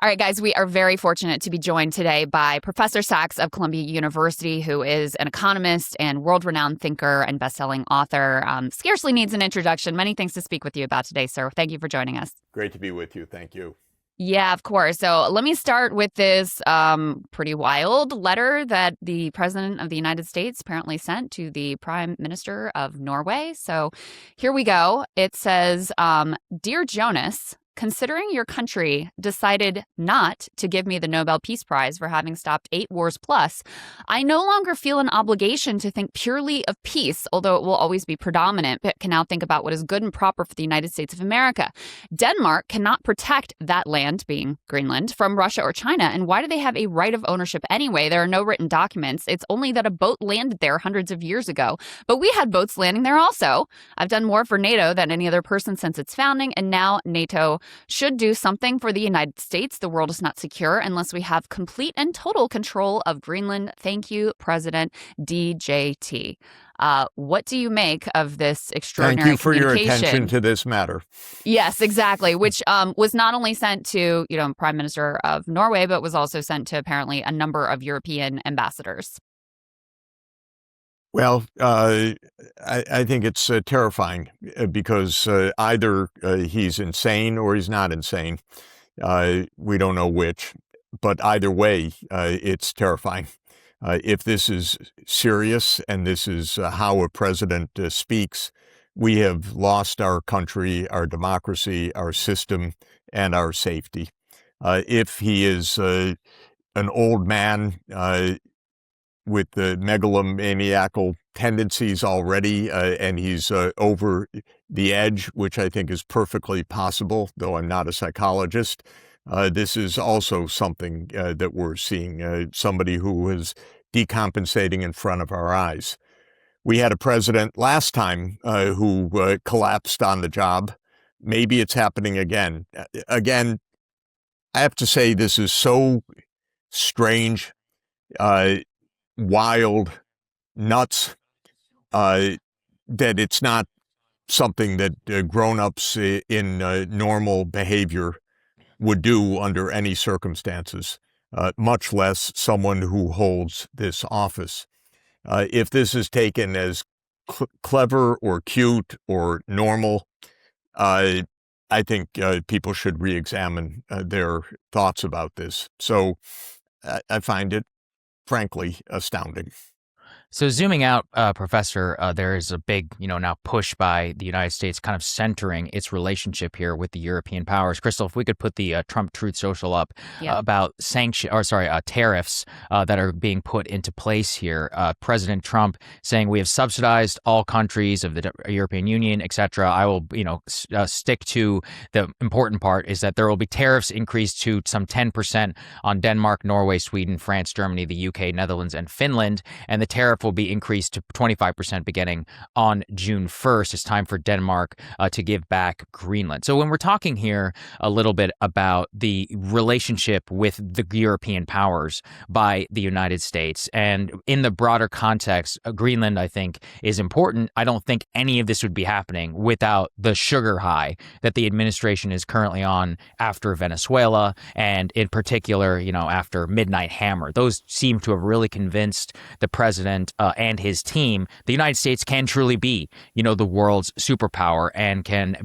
All right, guys, we are very fortunate to be joined today by Professor Sachs of Columbia University, who is an economist and world-renowned thinker and best-selling author. Scarcely needs an introduction. Many things to speak with you about today, sir. Thank you for joining us. Great to be with you. Thank you. Yeah, of course. So let me start with this pretty wild letter that the President of the United States apparently sent to the Prime Minister of Norway. So here we go. It says, Dear Jonas, considering your country decided not to give me the Nobel Peace Prize for having stopped 8 wars plus, I no longer feel an obligation to think purely of peace, although it will always be predominant, but can now think about what is good and proper for the United States of America. Denmark cannot protect that land, being Greenland, from Russia or China. And why do they have a right of ownership anyway? There are no written documents. It's only that a boat landed there hundreds of years ago. But we had boats landing there also. I've done more for NATO than any other person since its founding, and now NATO should do something for the United States. The world is not secure unless we have complete and total control of Greenland. Thank you, President DJT. What do you make of this extraordinary Thank you for your attention to this matter. Yes, exactly, which was not only sent to, Prime Minister of Norway, but was also sent to apparently a number of European ambassadors. Well, I think it's terrifying because either he's insane or he's not insane. We don't know which, but either way, it's terrifying. If this is serious and this is how a president speaks, we have lost our country, our democracy, our system, and our safety. If he is an old man with the megalomaniacal tendencies already, and he's over the edge, which I think is perfectly possible, though I'm not a psychologist. This is also something that we're seeing, somebody who is decompensating in front of our eyes. We had a president last time who collapsed on the job. Maybe it's happening again. Again, I have to say this is so strange, wild, nuts, that it's not something that grown-ups in normal behavior would do under any circumstances, much less someone who holds this office. If this is taken as clever or cute or normal, I think people should re-examine their thoughts about this. So I find it frankly astounding. So zooming out, Professor, there is a big, now push by the United States kind of centering its relationship here with the European powers. Krystal, if we could put the Trump Truth Social up about tariffs that are being put into place here. President Trump saying we have subsidized all countries of the European Union, et cetera. I will, stick to the important part is that there will be tariffs increased to some 10% on Denmark, Norway, Sweden, France, Germany, the UK, Netherlands, and Finland. And the tariff will be increased to 25% beginning on June 1st. It's time for Denmark to give back Greenland. So when we're talking here a little bit about the relationship with the European powers by the United States, and in the broader context, Greenland, I think, is important. I don't think any of this would be happening without the sugar high that the administration is currently on after Venezuela, and in particular, after Midnight Hammer. Those seem to have really convinced the president and his team, the United States can truly be, the world's superpower and can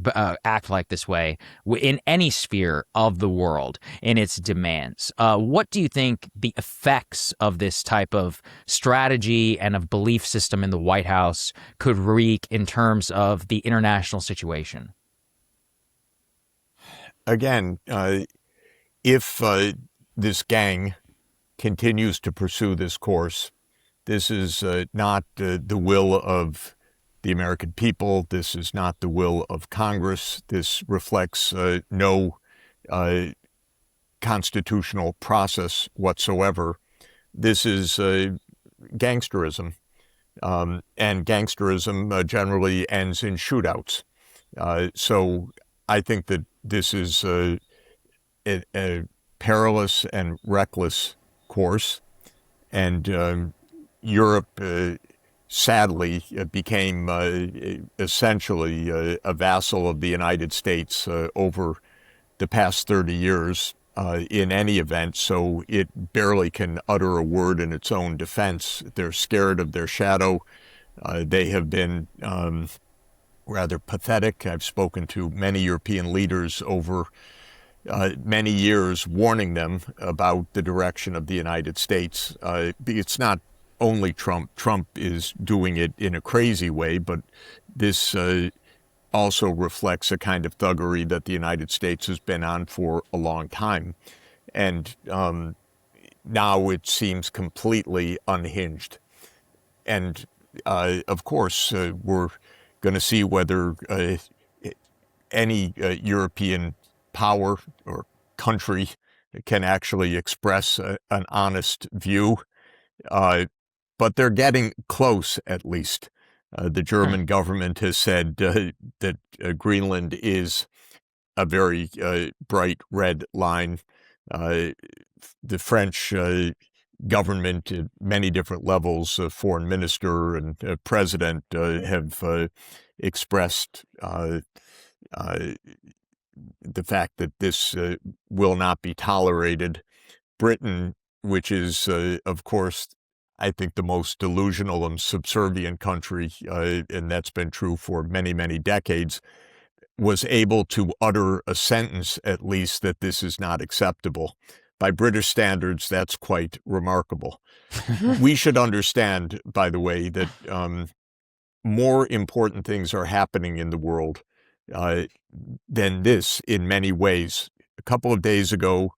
act like this way in any sphere of the world in its demands. What do you think the effects of this type of strategy and of belief system in the White House could wreak in terms of the international situation? Again, if this gang continues to pursue this course, this is not the will of the American people. This is not the will of Congress. This reflects no constitutional process whatsoever. This is gangsterism, and gangsterism generally ends in shootouts. So I think that this is a perilous and reckless course, and Europe sadly became essentially a vassal of the United States over the past 30 years. in any event, so it barely can utter a word in its own defense. They're scared of their shadow. They have been rather pathetic. I've spoken to many European leaders over many years warning them about the direction of the United States. It's not only Trump. Trump is doing it in a crazy way, but this also reflects a kind of thuggery that the United States has been on for a long time. And now it seems completely unhinged. And of course, we're going to see whether any European power or country can actually express an honest view. But they're getting close, at least. The German government has said that Greenland is a very bright red line. The French government at many different levels, foreign minister and president, have expressed the fact that this will not be tolerated. Britain, which is, of course, I think the most delusional and subservient country, and that's been true for many, many decades, was able to utter a sentence, at least, that this is not acceptable. By British standards, that's quite remarkable. We should understand, by the way, that more important things are happening in the world than this in many ways. A couple of days ago,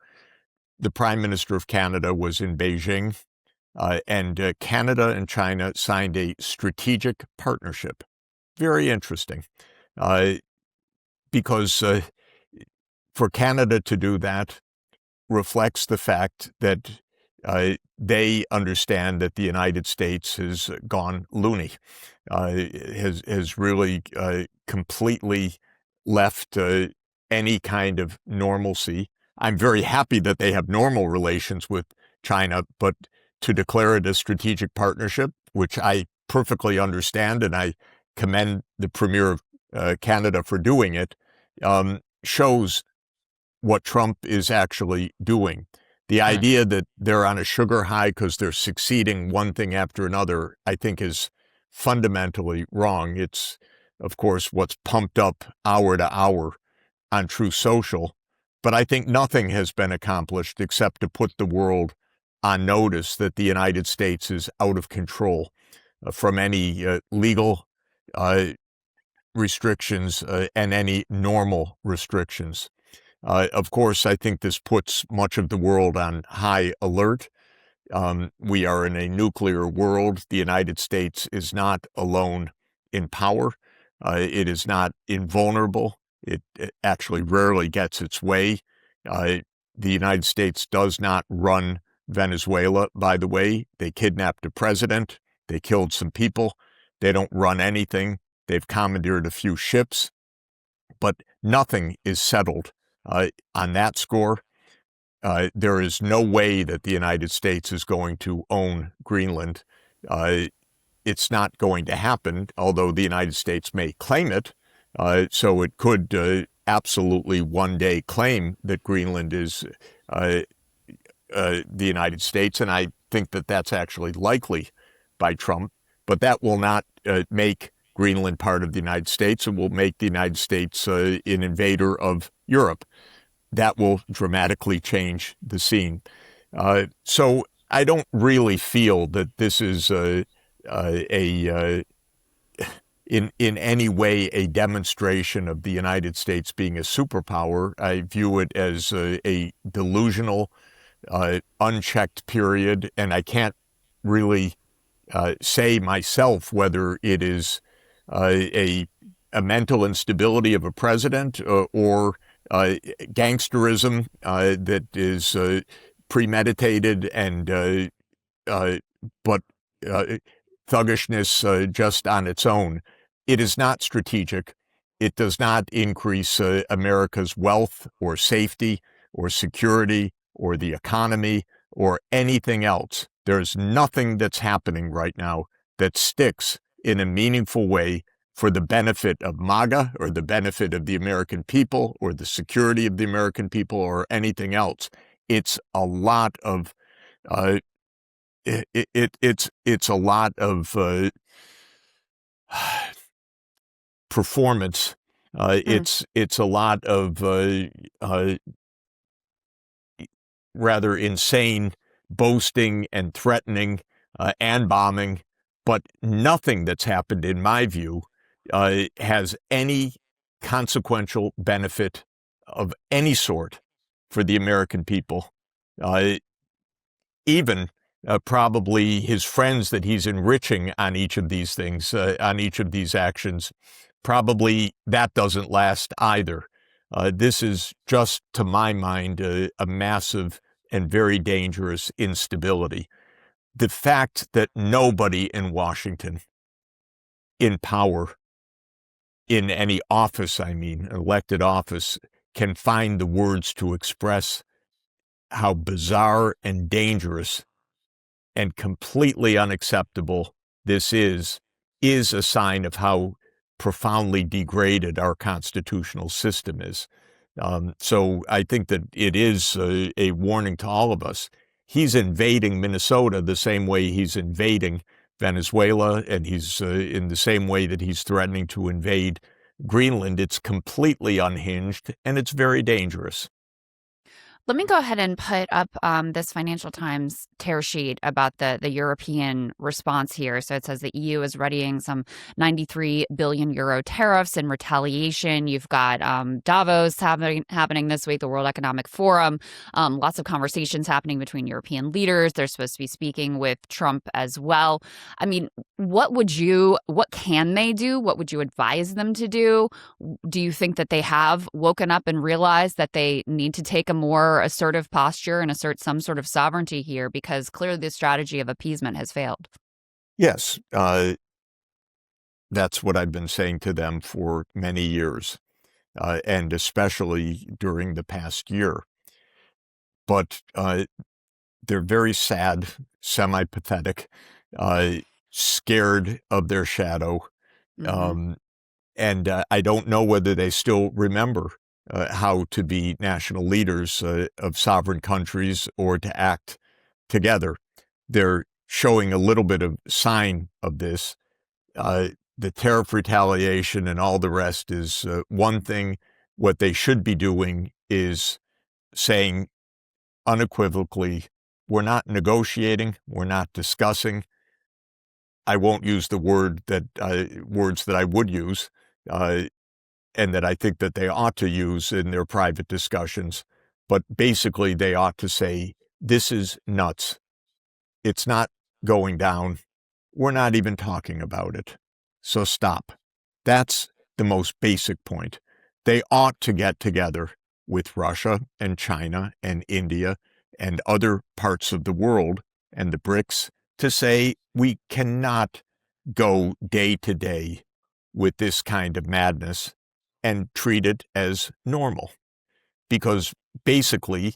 the Prime Minister of Canada was in Beijing, and Canada and China signed a strategic partnership. Very interesting, because for Canada to do that reflects the fact that they understand that the United States has gone loony, has really completely left any kind of normalcy. I'm very happy that they have normal relations with China, but to declare it a strategic partnership, which I perfectly understand, and I commend the Premier of Canada for doing it, shows what Trump is actually doing. The idea that they're on a sugar high because they're succeeding one thing after another, I think is fundamentally wrong. It's, of course, what's pumped up hour to hour on Truth Social. But I think nothing has been accomplished except to put the world on notice that the United States is out of control from any legal restrictions and any normal restrictions. Of course, I think this puts much of the world on high alert. We are in a nuclear world. The United States is not alone in power. It is not invulnerable. It actually rarely gets its way. The United States does not run Venezuela, by the way. They kidnapped a president. They killed some people. They don't run anything. They've commandeered a few ships. But nothing is settled on that score. There is no way that the United States is going to own Greenland. It's not going to happen, although the United States may claim it. So it could absolutely one day claim that Greenland is the United States, and I think that that's actually likely by Trump. But that will not make Greenland part of the United States. It will make the United States an invader of Europe. That will dramatically change the scene. So I don't really feel that this is in any way a demonstration of the United States being a superpower. I view it as a delusional, unchecked period, and I can't really say myself whether it is a mental instability of a president or gangsterism that is premeditated and but thuggishness just on its own. It is not strategic. It does not increase America's wealth or safety or security or the economy or anything else. There's nothing that's happening right now that sticks in a meaningful way for the benefit of MAGA or the benefit of the American people or the security of the American people or anything else. It's a lot of it's a lot of performance. It's a lot of rather insane boasting and threatening and bombing, but nothing that's happened, in my view, has any consequential benefit of any sort for the American people. Even probably his friends that he's enriching on each of these things, on each of these actions, probably that doesn't last either. This is just, to my mind, a massive and very dangerous instability. The fact that nobody in Washington, in power, in any office, elected office, can find the words to express how bizarre and dangerous and completely unacceptable this is a sign of how profoundly degraded our constitutional system is. So I think that it is a warning to all of us. He's invading Minnesota the same way he's invading Venezuela, and he's in the same way that he's threatening to invade Greenland. It's completely unhinged, and it's very dangerous. Let me go ahead and put up this Financial Times tear sheet about the European response here. So it says the EU is readying some 93 billion euro tariffs in retaliation. You've got Davos happening this week, the World Economic Forum. Lots of conversations happening between European leaders. They're supposed to be speaking with Trump as well. I mean, what can they do? What would you advise them to do? Do you think that they have woken up and realized that they need to take a more assertive posture and assert some sort of sovereignty here, because clearly the strategy of appeasement has failed? Yes, that's what I've been saying to them for many years, and especially during the past year. But they're very sad, semi-pathetic, scared of their shadow, and I don't know whether they still remember how to be national leaders of sovereign countries or to act together. They're showing a little bit of sign of this. The tariff retaliation and all the rest is one thing. What they should be doing is saying unequivocally, we're not negotiating, we're not discussing. I won't use the words that I would use, and that I think that they ought to use in their private discussions. But basically, they ought to say, this is nuts. It's not going down. We're not even talking about it. So stop. That's the most basic point. They ought to get together with Russia and China and India and other parts of the world and the BRICS to say we cannot go day to day with this kind of madness and treat it as normal. Because basically,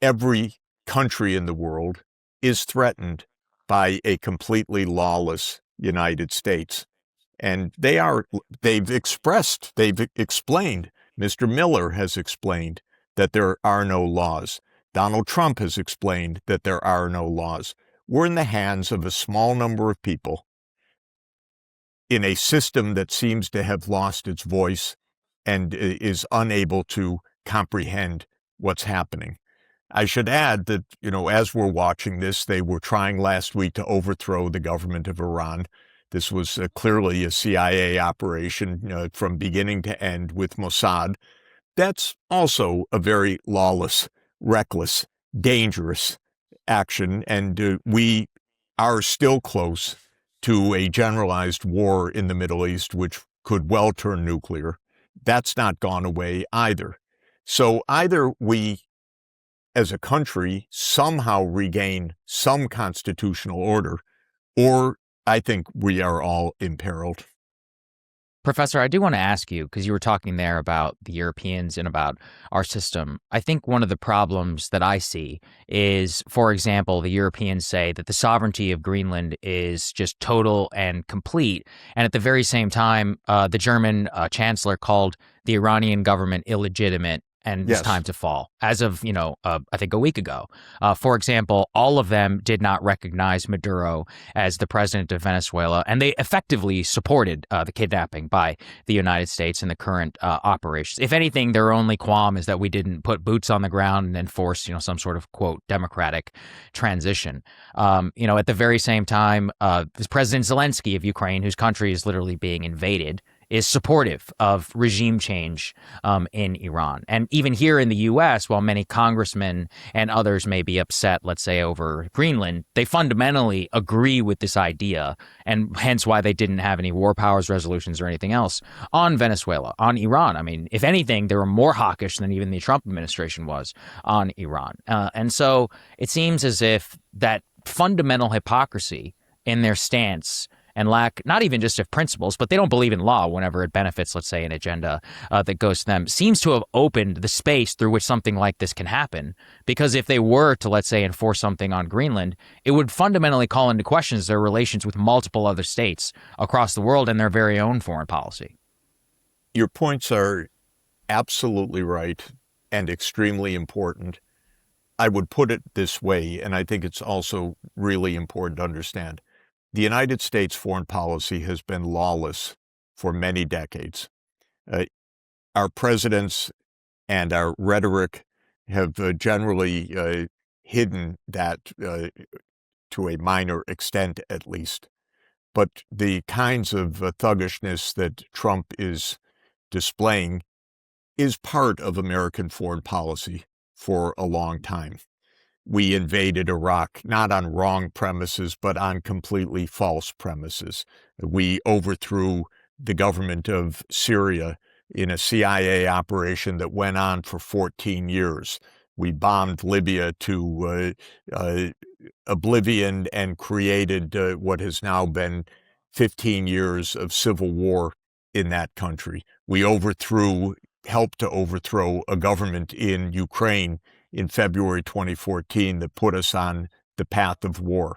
every country in the world is threatened by a completely lawless United States. And they've explained, Mr. Miller has explained that there are no laws. Donald Trump has explained that there are no laws. We're in the hands of a small number of people in a system that seems to have lost its voice and is unable to comprehend what's happening. I should add that, as we're watching this, they were trying last week to overthrow the government of Iran. This was clearly a CIA operation from beginning to end with Mossad. That's also a very lawless, reckless, dangerous action, and we are still close to a generalized war in the Middle East, which could well turn nuclear. That's not gone away either. So either we, as a country, somehow regain some constitutional order, or I think we are all imperiled. Professor, I do want to ask you, because you were talking there about the Europeans and about our system. I think one of the problems that I see is, for example, the Europeans say that the sovereignty of Greenland is just total and complete. And at the very same time, the German chancellor called the Iranian government illegitimate and it's Yes. time to fall as of, I think a week ago. For example, all of them did not recognize Maduro as the president of Venezuela, and they effectively supported the kidnapping by the United States in the current operations. If anything, their only qualm is that we didn't put boots on the ground and enforce, some sort of, quote, democratic transition. At the very same time, this President Zelensky of Ukraine, whose country is literally being invaded, is supportive of regime change in Iran. And even here in the U.S., while many congressmen and others may be upset, let's say, over Greenland, they fundamentally agree with this idea, and hence why they didn't have any war powers resolutions or anything else on Venezuela, on Iran. I mean, if anything, they were more hawkish than even the Trump administration was on Iran. And so it seems as if that fundamental hypocrisy in their stance and lack not even just of principles, but they don't believe in law whenever it benefits, let's say, an agenda that goes to them, seems to have opened the space through which something like this can happen. Because if they were to, let's say, enforce something on Greenland, it would fundamentally call into questions their relations with multiple other states across the world and their very own foreign policy. Your points are absolutely right and extremely important. I would put it this way, and I think it's also really important to understand. The United States foreign policy has been lawless for many decades. Our presidents and our rhetoric have generally hidden that to a minor extent, at least. But the kinds of thuggishness that Trump is displaying is part of American foreign policy for a long time. We invaded Iraq, not on wrong premises, but on completely false premises. We overthrew the government of Syria in a CIA operation that went on for 14 years. We bombed Libya to oblivion and created what has now been 15 years of civil war in that country. We helped to overthrow a government in Ukraine in February 2014 that put us on the path of war.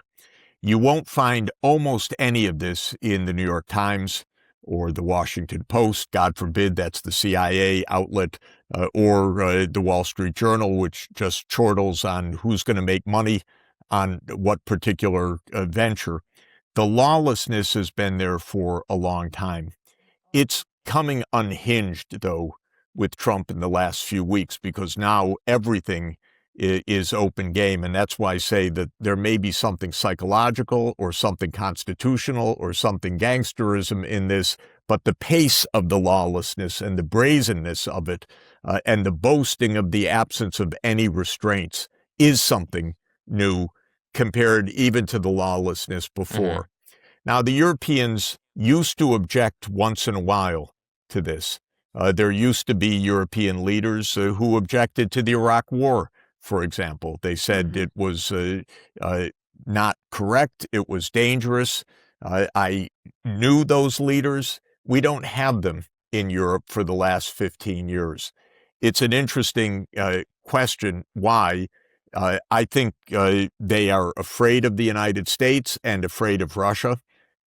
You won't find almost any of this in the New York Times or the Washington Post. God forbid that's the CIA outlet, or the Wall Street Journal, which just chortles on who's going to make money on what particular venture. The lawlessness has been there for a long time. It's coming unhinged, though, with Trump in the last few weeks, because now everything is open game. And that's why I say that there may be something psychological or something constitutional or something gangsterism in this, but the pace of the lawlessness and the brazenness of it and the boasting of the absence of any restraints is something new compared even to the lawlessness before. Mm-hmm. Now, the Europeans used to object once in a while to this. There used to be European leaders who objected to the Iraq War, for example. They said it was not correct, it was dangerous. I knew those leaders. We don't have them in Europe for the last 15 years. It's an interesting question why. I think they are afraid of the United States and afraid of Russia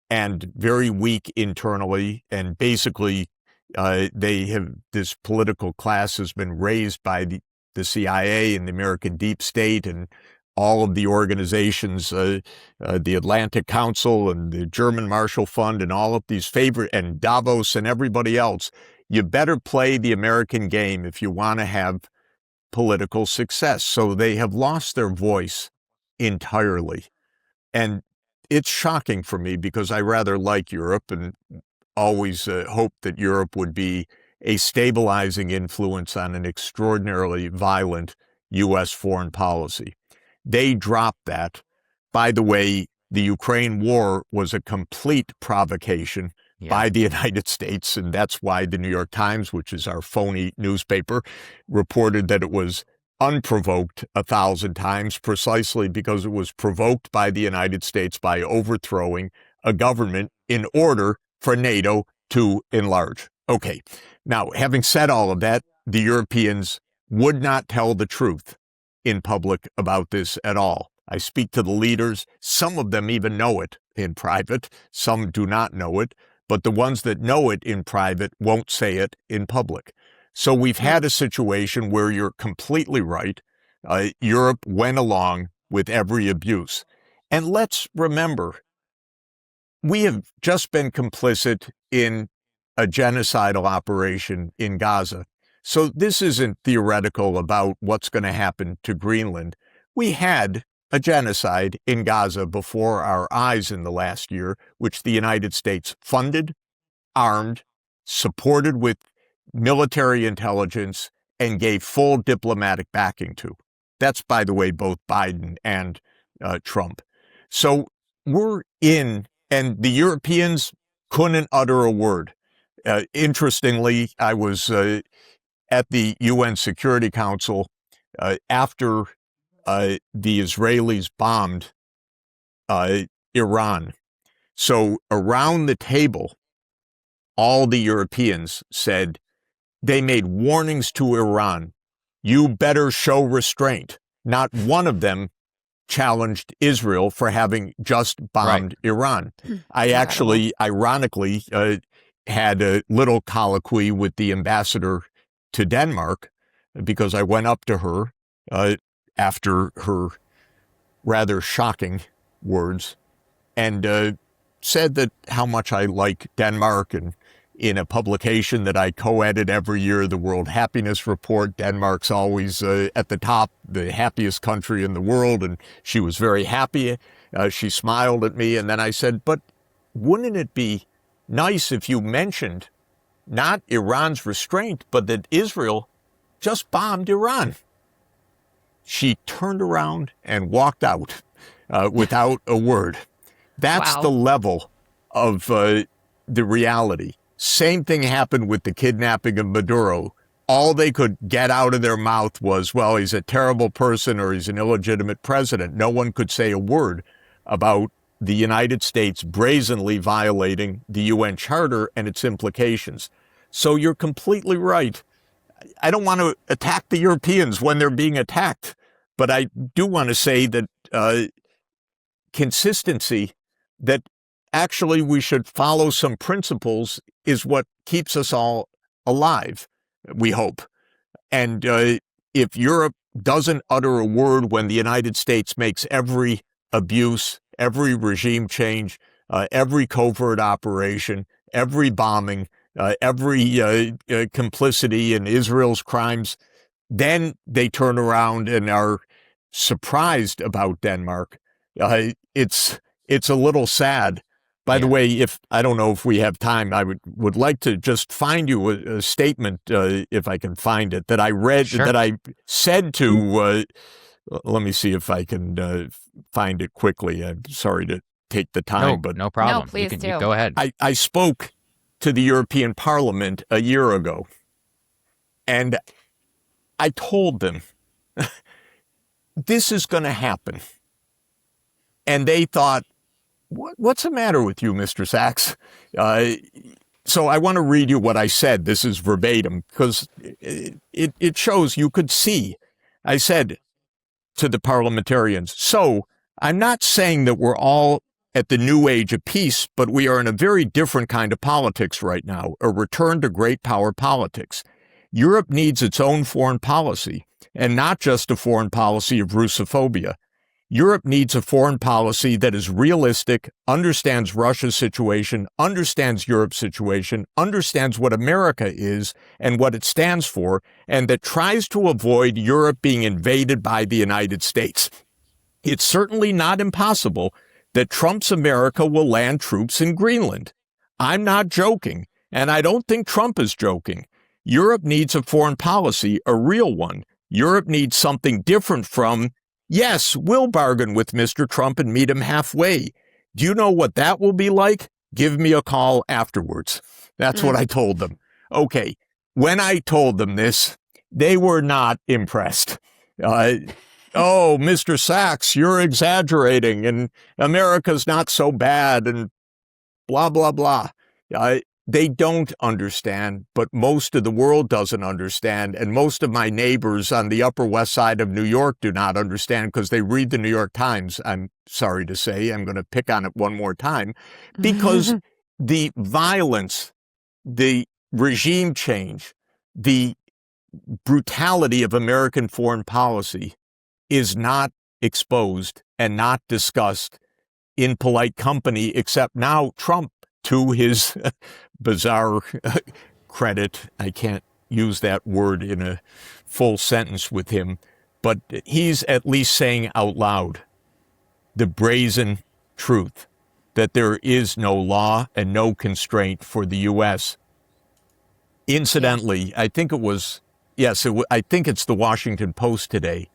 and very weak internally, and basically this political class has been raised by the CIA and the American deep state and all of the organizations, the Atlantic Council and the German Marshall Fund and all of these and Davos and everybody else. You better play the American game if you want to have political success. So they have lost their voice entirely. And it's shocking for me because I rather like Europe and always hoped that Europe would be a stabilizing influence on an extraordinarily violent U.S. foreign policy. They dropped that. By the way, the Ukraine war was a complete provocation by the United States, and that's why the New York Times, which is our phony newspaper, reported that it was unprovoked 1,000 times, precisely because it was provoked by the United States by overthrowing a government in order for NATO to enlarge. Okay. Now, having said all of that, the Europeans would not tell the truth in public about this at all. I speak to the leaders. Some of them even know it in private. Some do not know it. But the ones that know it in private won't say it in public. So we've had a situation where you're completely right. Europe went along with every abuse. And let's remember, we have just been complicit in a genocidal operation in Gaza. So this isn't theoretical about what's going to happen to Greenland. We had a genocide in Gaza before our eyes in the last year, which the United States funded, armed, supported with military intelligence, and gave full diplomatic backing to. That's, by the way, both Biden and Trump. So we're in, and the Europeans couldn't utter a word. Interestingly, I was at the UN Security Council after the Israelis bombed Iran. So around the table, all the Europeans said, they made warnings to Iran. You better show restraint. Not one of them challenged Israel for having just bombed Iran. I actually, ironically, had a little colloquy with the ambassador to Denmark because I went up to her after her rather shocking words and said that how much I like Denmark, and in a publication that I co-edit every year, the World Happiness Report, Denmark's always at the top, the happiest country in the world, and she was very happy. She smiled at me, and then I said, but wouldn't it be nice if you mentioned not Iran's restraint, but that Israel just bombed Iran? She turned around and walked out without a word. That's the level of the reality. Same thing happened with the kidnapping of Maduro. All they could get out of their mouth was, well, he's a terrible person or he's an illegitimate president. No one could say a word about the United States brazenly violating the UN Charter and its implications. So you're completely right. I don't want to attack the Europeans when they're being attacked, but I do want to say that consistency, that actually we should follow some principles, is what keeps us all alive, we hope. And if Europe doesn't utter a word when the United States makes every abuse, every regime change, every covert operation, every bombing, every complicity in Israel's crimes, then they turn around and are surprised about Denmark. It's a little sad. By the way, if I don't know if we have time, I would like to just find you a statement, if I can find it, that I read, that I said to, let me see if I can find it quickly. I'm sorry to take the time, but no problem. No, please do. You go ahead. I spoke to the European Parliament a year ago, and I told them, this is going to happen. And they thought, what's the matter with you, Mr. Sachs? So I want to read you what I said. This is verbatim, because it shows you could see. I said to the parliamentarians, so I'm not saying that we're all at the new age of peace, but we are in a very different kind of politics right now, a return to great power politics. Europe needs its own foreign policy, and not just a foreign policy of Russophobia. Europe needs a foreign policy that is realistic, understands Russia's situation, understands Europe's situation, understands what America is and what it stands for, and that tries to avoid Europe being invaded by the United States. It's certainly not impossible that Trump's America will land troops in Greenland. I'm not joking, and I don't think Trump is joking. Europe needs a foreign policy, a real one. Europe needs something different from, yes, we'll bargain with Mr. Trump and meet him halfway. Do you know what that will be like? Give me a call afterwards. That's what I told them. Okay, when I told them this, they were not impressed. Oh, Mr. Sachs, you're exaggerating, and America's not so bad, and blah, blah, blah. they don't understand, but most of the world doesn't understand. And most of my neighbors on the Upper West Side of New York do not understand because they read the New York Times. I'm sorry to say, I'm going to pick on it one more time, because the violence, the regime change, the brutality of American foreign policy is not exposed and not discussed in polite company, except now Trump, to his bizarre credit. I can't use that word in a full sentence with him, but he's at least saying out loud the brazen truth that there is no law and no constraint for the U.S. Incidentally, I think it was, I think it's the Washington Post today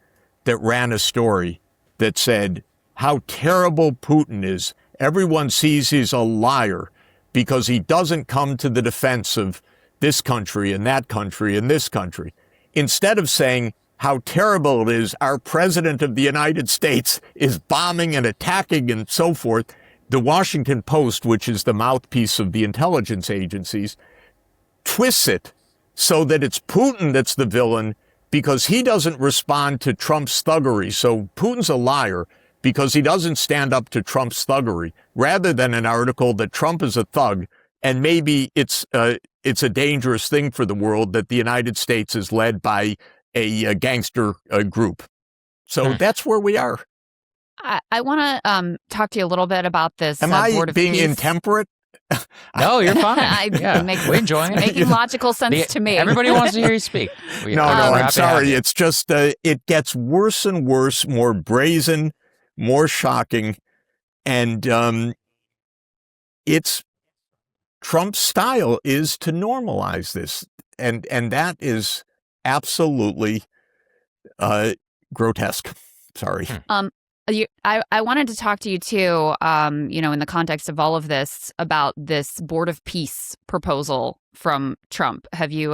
that ran a story that said how terrible Putin is. Everyone sees he's a liar because he doesn't come to the defense of this country and that country and this country. Instead of saying how terrible it is, our president of the United States is bombing and attacking and so forth, the Washington Post, which is the mouthpiece of the intelligence agencies, twists it so that it's Putin that's the villain because he doesn't respond to Trump's thuggery. So Putin's a liar because he doesn't stand up to Trump's thuggery, rather than an article that Trump is a thug, and maybe it's a dangerous thing for the world that the United States is led by a gangster group. So that's where we are. I want to talk to you a little bit about this. Am I Board of being Peace. Intemperate? No, you're fine. We're enjoying it. Making logical sense to me. Everybody wants to hear you speak. No, I'm sorry. It's just it gets worse and worse, more brazen, more shocking, and it's Trump's style is to normalize this, and that is absolutely grotesque. Sorry. I wanted to talk to you too, in the context of all of this, about this Board of Peace proposal from Trump. Have you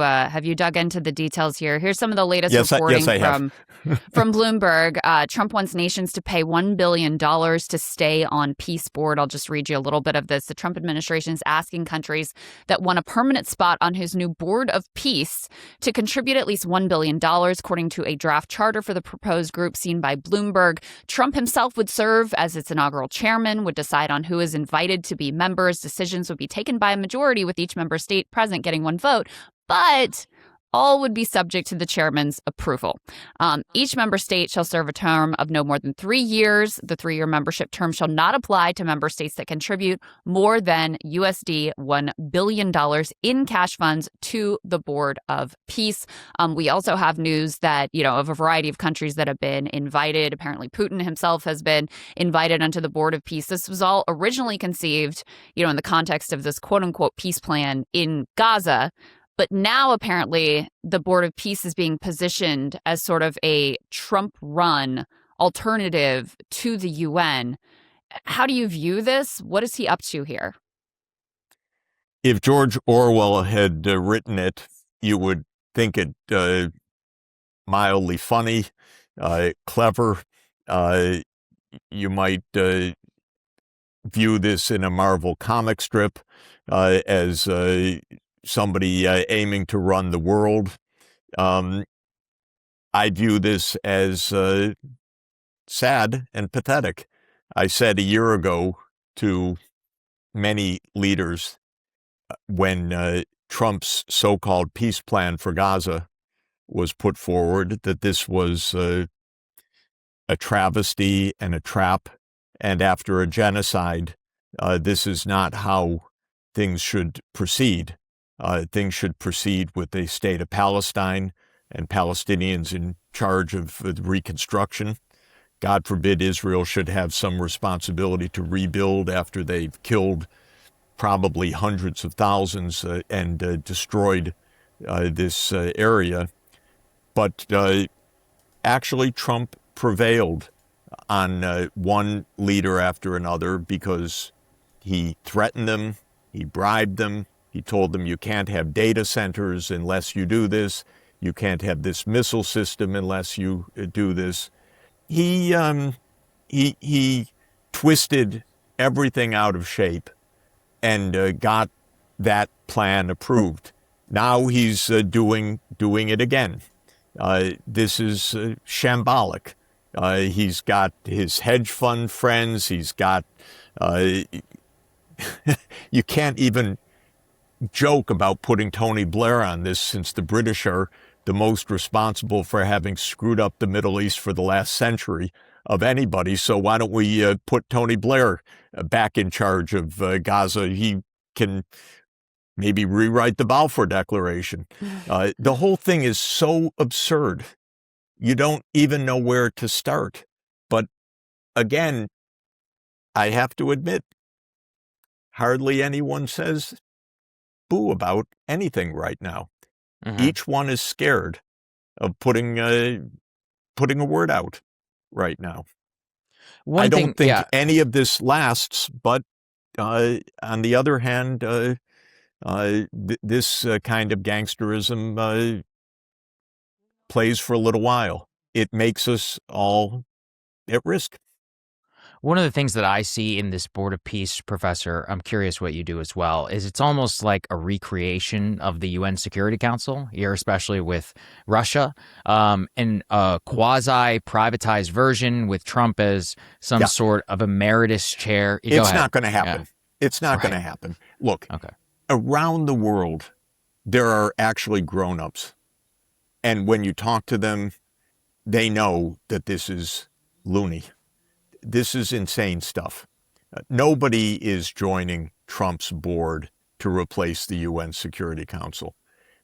dug into the details here? Here's some of the latest reporting from Bloomberg. Trump wants nations to pay $1 billion to stay on Peace Board. I'll just read you a little bit of this. The Trump administration is asking countries that want a permanent spot on his new Board of Peace to contribute at least $1 billion, according to a draft charter for the proposed group seen by Bloomberg. Trump himself would serve as its inaugural chairman, would decide on who is invited to be members. Decisions would be taken by a majority, with each member state present getting one vote, but all would be subject to the chairman's approval. Each member state shall serve a term of no more than 3 years. The 3-year membership term shall not apply to member states that contribute more than USD $1 billion in cash funds to the Board of Peace. We also have news that, of a variety of countries that have been invited. Apparently, Putin himself has been invited onto the Board of Peace. This was all originally conceived, in the context of this quote unquote peace plan in Gaza. But now, apparently, the Board of Peace is being positioned as sort of a Trump-run alternative to the UN. How do you view this? What is he up to here? If George Orwell had written it, you would think it mildly funny, clever. You might view this in a Marvel comic strip as somebody aiming to run the world. I view this as sad and pathetic. I said a year ago to many leaders when Trump's so-called peace plan for Gaza was put forward that this was a travesty and a trap, and after a genocide, this is not how things should proceed. Things should proceed with the state of Palestine and Palestinians in charge of the reconstruction. God forbid Israel should have some responsibility to rebuild after they've killed probably hundreds of thousands and destroyed this area. But actually, Trump prevailed on one leader after another because he threatened them, he bribed them. He told them, you can't have data centers unless you do this. You can't have this missile system unless you do this. He twisted everything out of shape and got that plan approved. Now he's doing it again. This is shambolic. He's got his hedge fund friends. He's got, you can't even joke about putting Tony Blair on this, since the British are the most responsible for having screwed up the Middle East for the last century of anybody. So why don't we put Tony Blair back in charge of Gaza? He can maybe rewrite the Balfour Declaration. The whole thing is so absurd. You don't even know where to start. But again, I have to admit, hardly anyone says boo about anything right now. Mm-hmm. Each one is scared of putting a word out right now. I don't think any of this lasts, but on the other hand, this kind of gangsterism plays for a little while. It makes us all at risk. One of the things that I see in this Board of Peace, Professor, I'm curious what you do as well, is it's almost like a recreation of the UN Security Council here, especially with Russia, and a quasi-privatized version with Trump as some sort of emeritus chair. It's not going to happen. Yeah. It's not going to happen. Look, around the world, there are actually grown-ups. And when you talk to them, they know that this is loony. This is insane stuff. Nobody is joining Trump's board to replace the UN Security Council.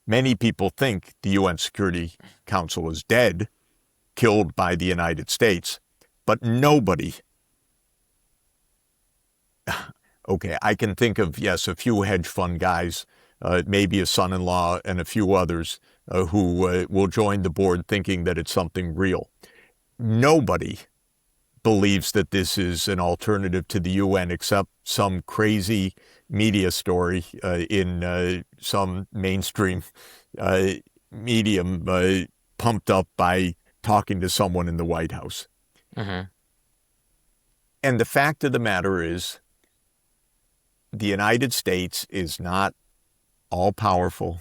Many people think the UN Security Council is dead, killed by the United States, but nobody. Okay, I can think of, yes, a few hedge fund guys, maybe a son-in-law and a few others who will join the board thinking that it's something real. Nobody believes that this is an alternative to the UN, except some crazy media story in some mainstream medium pumped up by talking to someone in the White House. Mm-hmm. And the fact of the matter is, the United States is not all-powerful.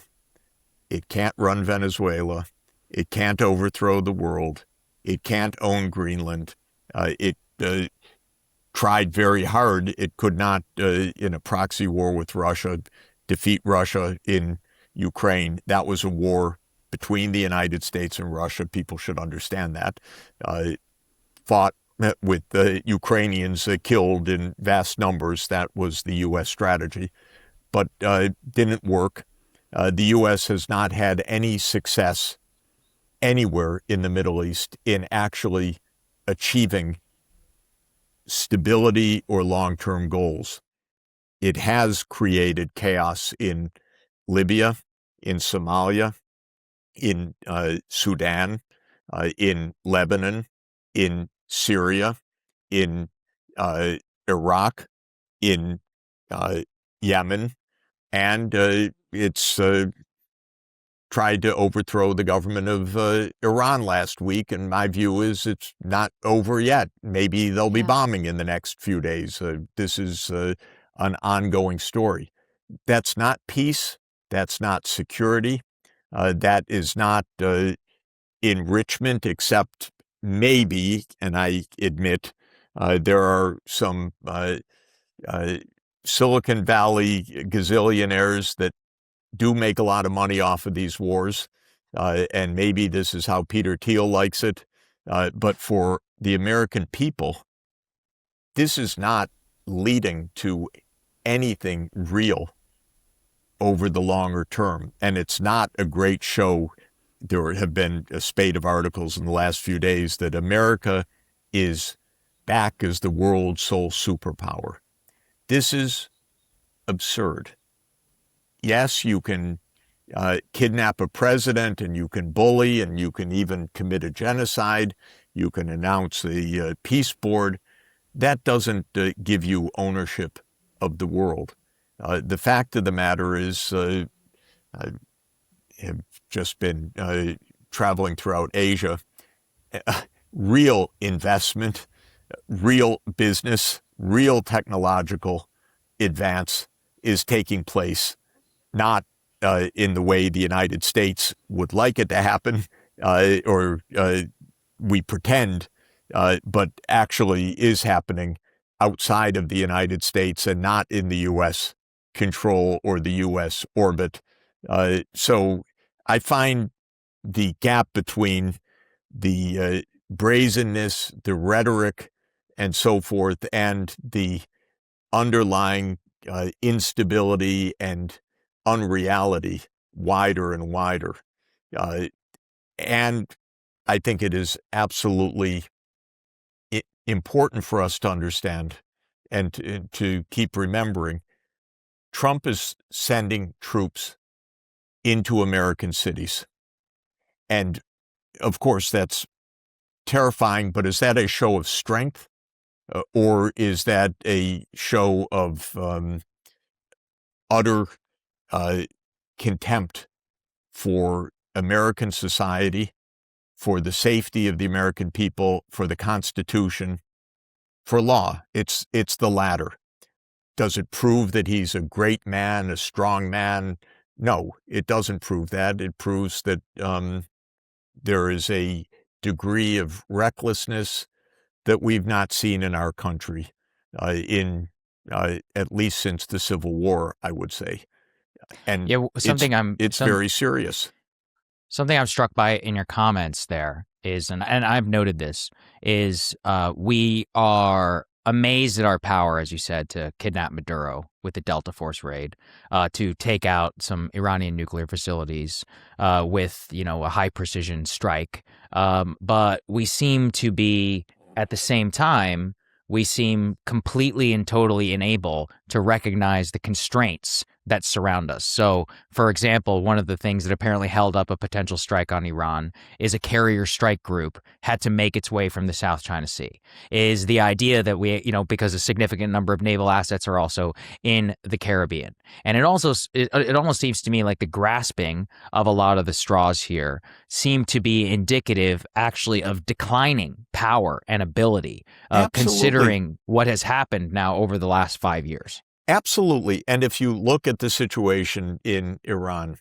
It can't run Venezuela. It can't overthrow the world. It can't own Greenland. It tried very hard. It could not, in a proxy war with Russia, defeat Russia in Ukraine. That was a war between the United States and Russia. People should understand that. Fought with the Ukrainians killed in vast numbers. That was the U.S. strategy, but didn't work. The U.S. has not had any success anywhere in the Middle East in actually achieving stability or long-term goals. It has created chaos in Libya, in Somalia, in Sudan, in Lebanon, in Syria, in Iraq, in Yemen, and it's tried to overthrow the government of Iran last week, and my view is it's not over yet. Maybe they'll be bombing in the next few days. This is an ongoing story. That's not peace. That's not security. That is not enrichment, except maybe, and I admit, there are some Silicon Valley gazillionaires that do make a lot of money off of these wars, and maybe this is how Peter Thiel likes it. But for the American people, this is not leading to anything real over the longer term. And it's not a great show. There have been a spate of articles in the last few days that America is back as the world's sole superpower. This is absurd. Yes, you can kidnap a president, and you can bully, and you can even commit a genocide. You can announce a peace board. That doesn't give you ownership of the world. The fact of the matter is, I have just been traveling throughout Asia. Real investment, real business, real technological advance is taking place not in the way the United States would like it to happen, or we pretend, but actually is happening outside of the United States and not in the U.S. control or the U.S. orbit. So I find the gap between the brazenness, the rhetoric, and so forth, and the underlying instability and unreality wider and wider. And I think it is absolutely important for us to understand and to keep remembering Trump is sending troops into American cities. And of course, that's terrifying, but is that a show of strength? Or is that a show of utter contempt for American society, for the safety of the American people, for the Constitution, for law? It's the latter. Does it prove that he's a great man, a strong man? No, it doesn't prove that. It proves that there is a degree of recklessness that we've not seen in our country at least since the Civil War, I would say. And it's very serious. Something I'm struck by in your comments there is, and I've noted this, is we are amazed at our power, as you said, to kidnap Maduro with the Delta Force raid, to take out some Iranian nuclear facilities with, a high precision strike. But we seem to be, at the same time, we seem completely and totally unable to recognize the constraints that surround us. So, for example, one of the things that apparently held up a potential strike on Iran is a carrier strike group had to make its way from the South China Sea. Is the idea that we, because a significant number of naval assets are also in the Caribbean. And it almost seems to me like the grasping of a lot of the straws here seem to be indicative actually of declining power and ability, considering what has happened now over the last 5 years. Absolutely. And if you look at the situation in Iran,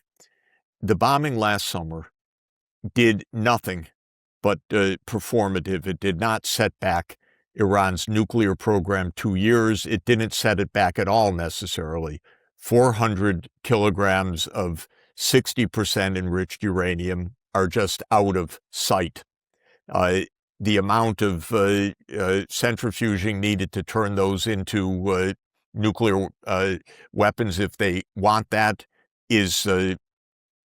the bombing last summer did nothing but performative. It did not set back Iran's nuclear program 2 years. It didn't set it back at all necessarily. 400 kilograms of 60% enriched uranium are just out of sight. The amount of centrifuging needed to turn those into nuclear weapons, if they want that, is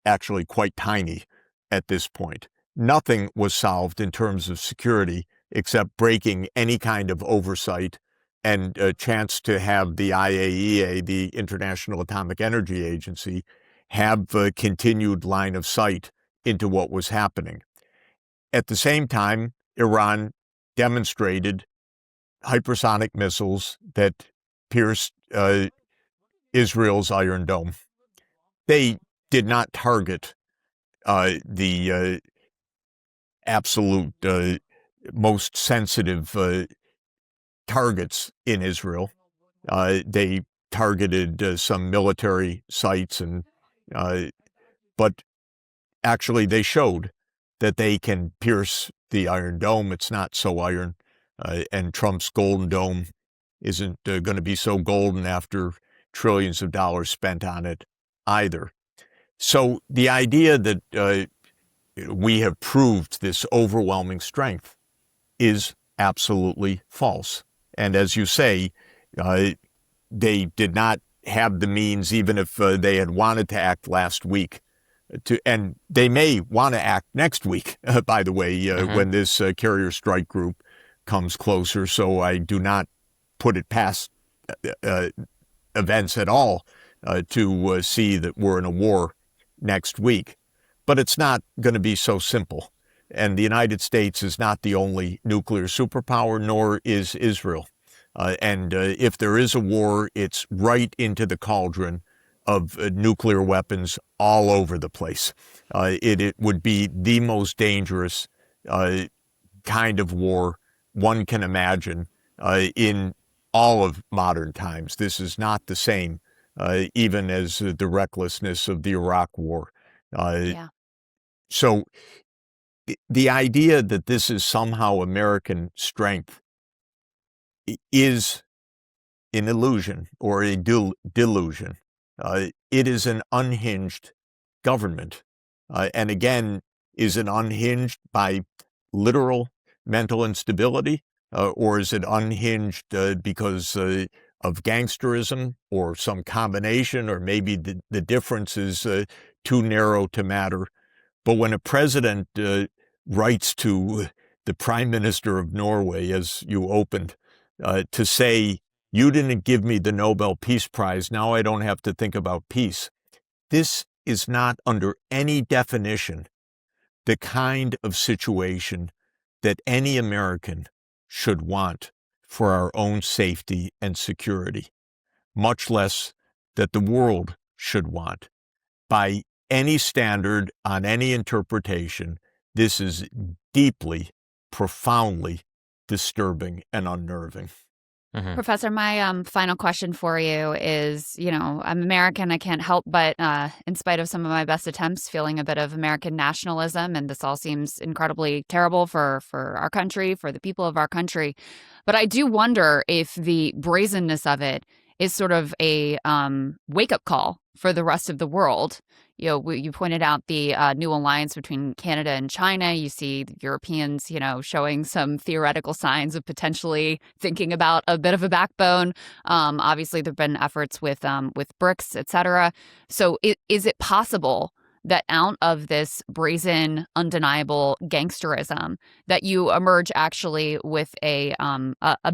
actually quite tiny at this point. Nothing was solved in terms of security except breaking any kind of oversight and a chance to have the IAEA, the International Atomic Energy Agency, have a continued line of sight into what was happening. At the same time, Iran demonstrated hypersonic missiles that pierced Israel's Iron Dome. They did not target the absolute most sensitive targets in Israel. They targeted some military sites, but actually they showed that they can pierce the Iron Dome. It's not so iron, and Trump's Golden Dome isn't going to be so golden after trillions of dollars spent on it either. So the idea that we have proved this overwhelming strength is absolutely false. And as you say, they did not have the means, even if they had wanted to act last week, and they may want to act next week, by the way, when this carrier strike group comes closer. So I do not put it past events at all to see that we're in a war next week. But it's not going to be so simple. And the United States is not the only nuclear superpower, nor is Israel. And if there is a war, it's right into the cauldron of nuclear weapons all over the place. It would be the most dangerous kind of war one can imagine in all of modern times. This is not the same even as the recklessness of the Iraq War. Yeah. So the idea that this is somehow American strength is an illusion or a delusion. It is an unhinged government. And again, is it unhinged by literal mental instability? Or is it unhinged because of gangsterism or some combination, or maybe the difference is too narrow to matter? But when a president writes to the prime minister of Norway, as you opened, to say, you didn't give me the Nobel Peace Prize, now I don't have to think about peace. This is not, under any definition, the kind of situation that any American should want for our own safety and security, much less that the world should want. By any standard, on any interpretation, this is deeply, profoundly disturbing and unnerving. Mm-hmm. Professor, my final question for you is, I'm American. I can't help but, in spite of some of my best attempts, feeling a bit of American nationalism. And this all seems incredibly terrible for our country, for the people of our country. But I do wonder if the brazenness of it is sort of a wake-up call for the rest of the world. You pointed out the new alliance between Canada and China. You see the Europeans, showing some theoretical signs of potentially thinking about a bit of a backbone. Obviously, there have been efforts with BRICS, et cetera. So is it possible that out of this brazen, undeniable gangsterism, that you emerge actually with a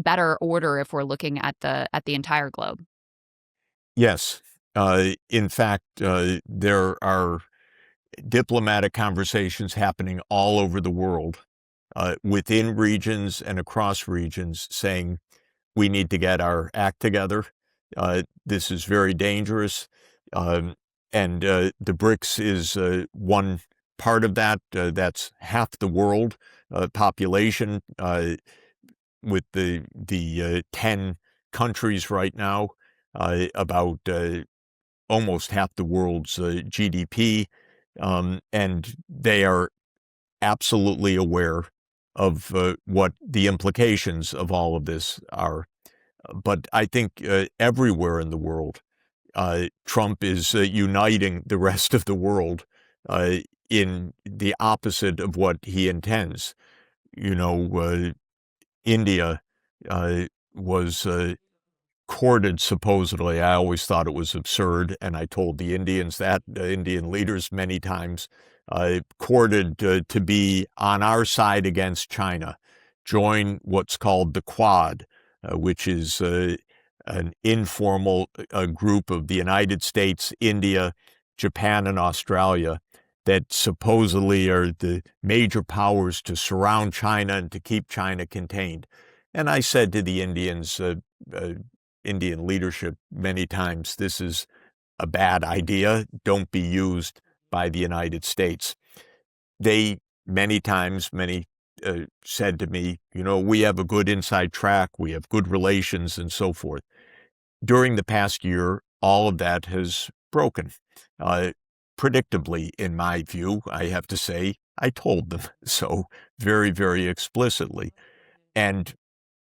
better order if we're looking at the entire globe? Yes. In fact, there are diplomatic conversations happening all over the world, within regions and across regions, saying we need to get our act together. This is very dangerous. And the BRICS is one part of that. That's half the world population, with the 10 countries right now, about almost half the world's GDP, and they are absolutely aware of what the implications of all of this are. But I think everywhere in the world, Trump is uniting the rest of the world in the opposite of what he intends. India was courted, supposedly. I always thought it was absurd, and I told the Indians that, Indian leaders, many times, courted to be on our side against China, join what's called the Quad, which is an informal group of the United States, India, Japan, and Australia that supposedly are the major powers to surround China and to keep China contained. And I said to the Indians, Indian leadership many times, this is a bad idea. Don't be used by the United States. They many times said to me, we have a good inside track, we have good relations, and so forth. During the past year, all of that has broken. Predictably, in my view, I have to say, I told them so very, very explicitly. And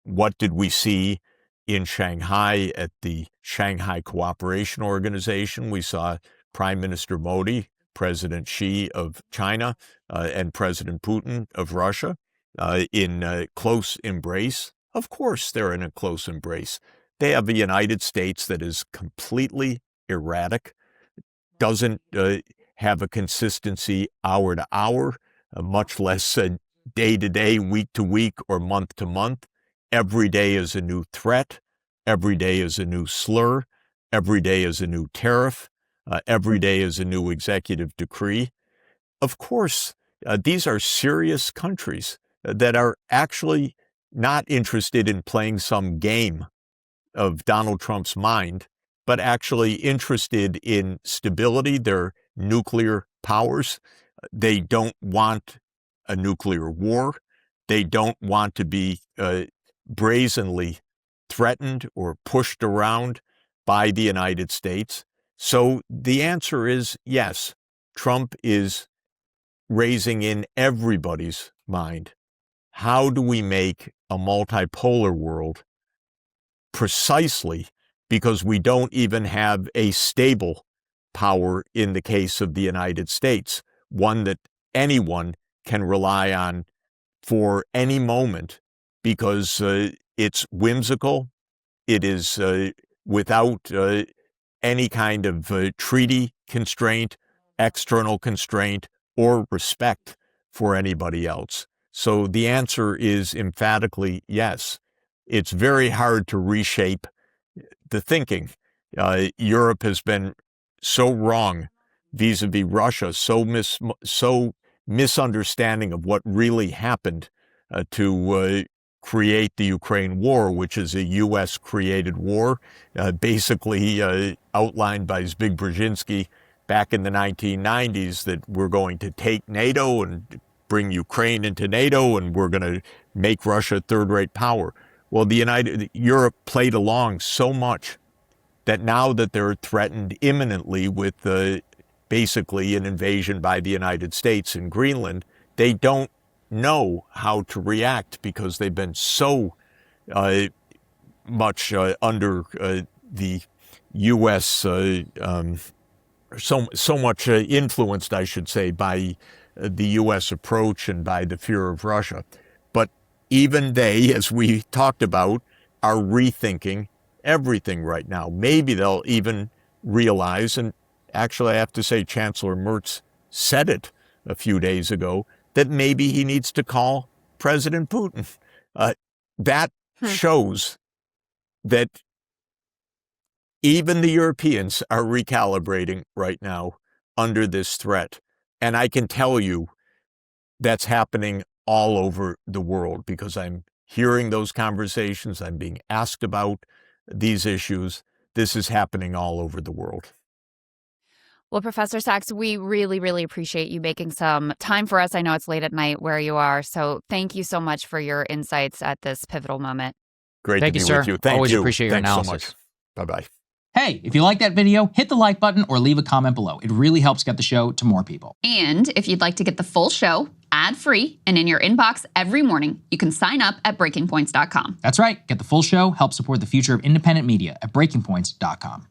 what did we see in Shanghai at the Shanghai Cooperation Organization? We saw Prime Minister Modi, President Xi of China, and President Putin of Russia in close embrace. Of course, they're in a close embrace. They have a United States that is completely erratic, doesn't have a consistency hour to hour, much less day to day, week to week, or month to month. Every day is a new threat. Every day is a new slur. Every day is a new tariff. Every day is a new executive decree. Of course, these are serious countries that are actually not interested in playing some game of Donald Trump's mind, but actually interested in stability. They're nuclear powers. They don't want a nuclear war. They don't want to be brazenly threatened or pushed around by the United States. So the answer is yes. Trump is raising in everybody's mind, how do we make a multipolar world, precisely because we don't even have a stable power in the case of the United States, one that anyone can rely on for any moment, because it's whimsical, it is without any kind of treaty constraint, external constraint, or respect for anybody else. So the answer is emphatically yes. It's very hard to reshape the thinking. Europe has been so wrong vis-a-vis Russia, so misunderstanding of what really happened to create the Ukraine war, which is a U.S.-created war, basically outlined by Zbigniew Brzezinski back in the 1990s, that we're going to take NATO and bring Ukraine into NATO, and we're going to make Russia a third-rate power. Well, Europe played along so much that now that they're threatened imminently with basically an invasion by the United States in Greenland, they don't know how to react because they've been so much under the U.S. So much influenced, I should say, by the U.S. approach and by the fear of Russia. But even they, as we talked about, are rethinking everything right now. Maybe they'll even realize, and actually I have to say Chancellor Merz said it a few days ago, that maybe he needs to call President Putin. That shows that even the Europeans are recalibrating right now under this threat. And I can tell you that's happening all over the world, because I'm hearing those conversations. I'm being asked about these issues. This is happening all over the world. Well, Professor Sachs, we really, really appreciate you making some time for us. I know it's late at night where you are, so thank you so much for your insights at this pivotal moment. Great to be with you. Thank Always you. appreciate your Thanks analysis. so much. Bye-bye. Hey, if you like that video, hit the like button or leave a comment below. It really helps get the show to more people. And if you'd like to get the full show, ad-free, and in your inbox every morning, you can sign up at breakingpoints.com. That's right. Get the full show, help support the future of independent media at breakingpoints.com.